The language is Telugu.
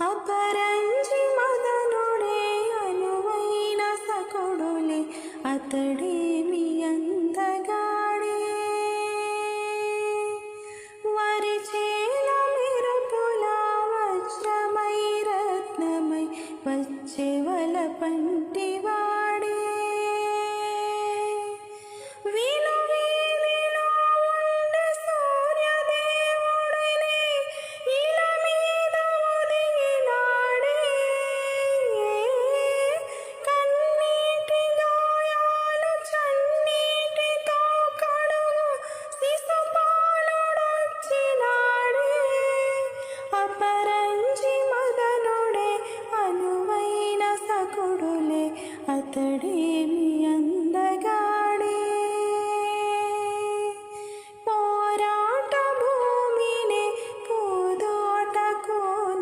అపరంజి మదనుడే అనువైన సకుడులే అతడేమి అందగాడే వరి చేల మెరుపుల వజ్రమై రత్నమై వచ్చెవల పంటివాడే అతడే